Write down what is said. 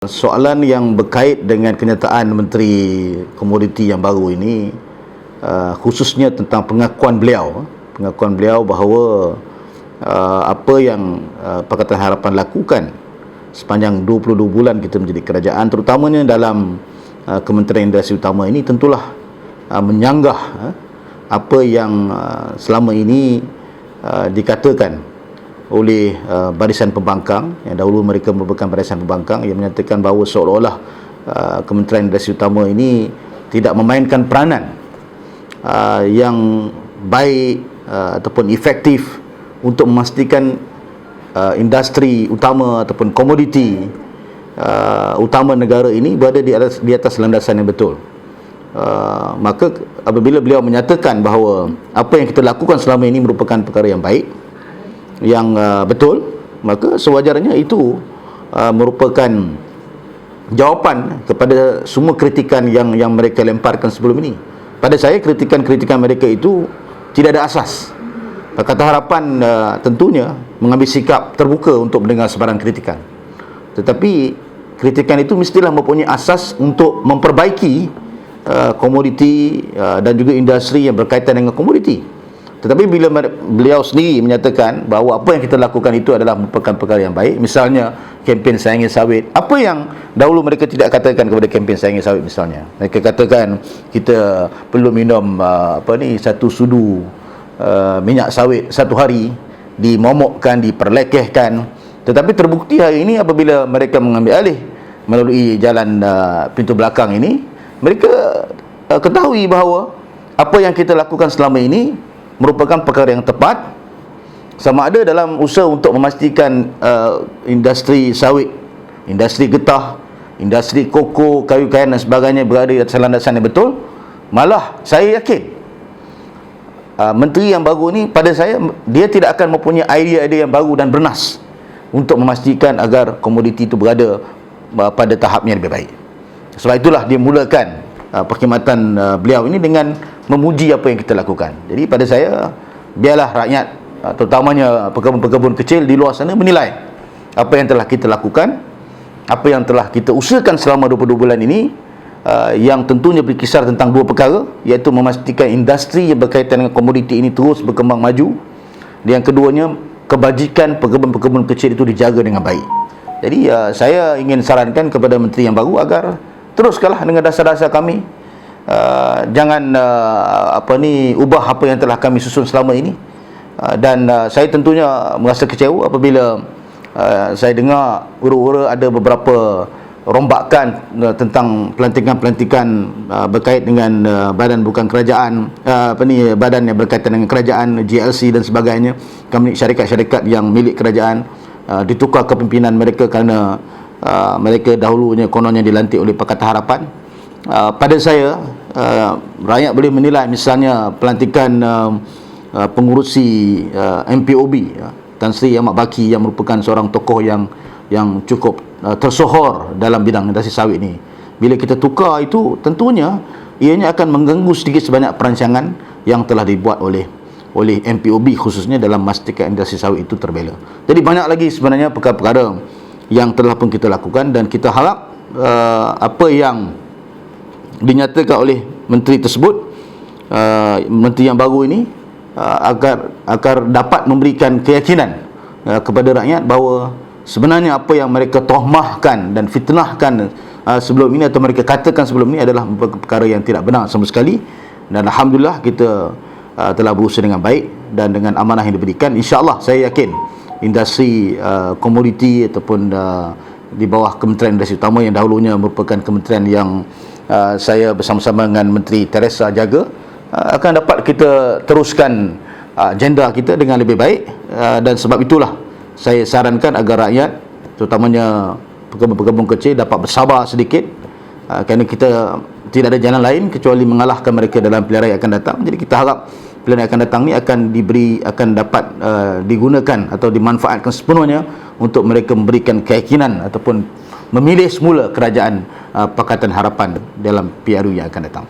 Soalan yang berkait dengan kenyataan Menteri Komoditi yang baru ini, khususnya tentang pengakuan beliau bahawa apa yang Pakatan Harapan lakukan sepanjang 22 bulan kita menjadi kerajaan, terutamanya dalam Kementerian Industri Utama ini, tentulah menyanggah apa yang selama ini dikatakan oleh Barisan Pembangkang, yang dahulu mereka merupakan Barisan Pembangkang, yang menyatakan bahawa seolah-olah Kementerian Industri Utama ini tidak memainkan peranan yang baik ataupun efektif untuk memastikan industri utama ataupun komoditi utama negara ini berada di atas landasan yang betul. Maka apabila beliau menyatakan bahawa apa yang kita lakukan selama ini merupakan perkara yang baik, yang betul, maka sewajarnya itu merupakan jawapan kepada semua kritikan yang mereka lemparkan sebelum ini. Pada saya, kritikan-kritikan mereka itu tidak ada asas. Pakatan Harapan tentunya mengambil sikap terbuka untuk mendengar sebarang kritikan, tetapi kritikan itu mestilah mempunyai asas untuk memperbaiki komoditi dan juga industri yang berkaitan dengan komoditi. Tetapi bila beliau sendiri menyatakan bahawa apa yang kita lakukan itu adalah merupakan perkara yang baik, misalnya kempen Sayangi Sawit, apa yang dahulu mereka tidak katakan kepada kempen Sayangi Sawit misalnya? Mereka katakan kita perlu minum satu sudu minyak sawit satu hari, dimomokkan, diperlekehkan. Tetapi terbukti hari ini apabila mereka mengambil alih melalui jalan pintu belakang ini, mereka ketahui bahawa apa yang kita lakukan selama ini merupakan perkara yang tepat, sama ada dalam usaha untuk memastikan industri sawit, industri getah, industri koko, kayu kayan dan sebagainya berada di atas landasan yang betul. Malah saya yakin menteri yang baru ni, pada saya, dia tidak akan mempunyai idea-idea yang baru dan bernas untuk memastikan agar komoditi itu berada pada tahap yang lebih baik. Sebab itulah dia mulakan perkhidmatan beliau ini dengan memuji apa yang kita lakukan. Jadi pada saya, biarlah rakyat, terutamanya pekebun-pekebun kecil di luar sana, menilai apa yang telah kita lakukan, apa yang telah kita usahakan selama 22 bulan ini, yang tentunya berkisar tentang dua perkara, iaitu memastikan industri yang berkaitan dengan komoditi ini terus berkembang maju, dan yang keduanya, kebajikan pekebun-pekebun kecil itu dijaga dengan baik. Jadi saya ingin sarankan kepada menteri yang baru agar teruskanlah dengan dasar-dasar kami. Jangan ubah apa yang telah kami susun selama ini. Dan saya tentunya merasa kecewa apabila saya dengar ura-ura ada beberapa rombakan tentang pelantikan-pelantikan berkait dengan badan bukan kerajaan, badan yang berkaitan dengan kerajaan, GLC dan sebagainya, syarikat-syarikat yang milik kerajaan, ditukar kepimpinan mereka kerana mereka dahulunya kononnya dilantik oleh Pakatan Harapan. Pada saya, rakyat boleh menilai misalnya pelantikan pengurusi MPOB, Tan Sri Ahmad Baki, yang merupakan seorang tokoh yang cukup tersohor dalam bidang industri sawit ini. Bila kita tukar itu, tentunya ianya akan mengganggu sedikit sebanyak perancangan yang telah dibuat oleh MPOB, khususnya dalam memastikan industri sawit itu terbela. Jadi banyak lagi sebenarnya perkara-perkara yang telah pun kita lakukan, dan kita harap apa yang dinyatakan oleh menteri tersebut, menteri yang baru ini, agar dapat memberikan keyakinan kepada rakyat bahawa sebenarnya apa yang mereka tohmahkan dan fitnahkan sebelum ini, atau mereka katakan sebelum ini, adalah perkara yang tidak benar sama sekali. Dan alhamdulillah kita telah berusaha dengan baik dan dengan amanah yang diberikan. InsyaAllah saya yakin industri komoditi ataupun di bawah Kementerian Industri Utama, yang dahulunya merupakan kementerian yang saya bersama-sama dengan Menteri Teresa jaga, akan dapat kita teruskan agenda kita dengan lebih baik. Dan sebab itulah saya sarankan agar rakyat, terutamanya pekebun-pekebun kecil, dapat bersabar sedikit, kerana kita tidak ada jalan lain kecuali mengalahkan mereka dalam pilihan raya akan datang. Jadi kita harap pilihan raya akan datang ni akan dapat digunakan atau dimanfaatkan sepenuhnya untuk mereka memberikan keyakinan ataupun memilih semula kerajaan Pakatan Harapan dalam PRU yang akan datang.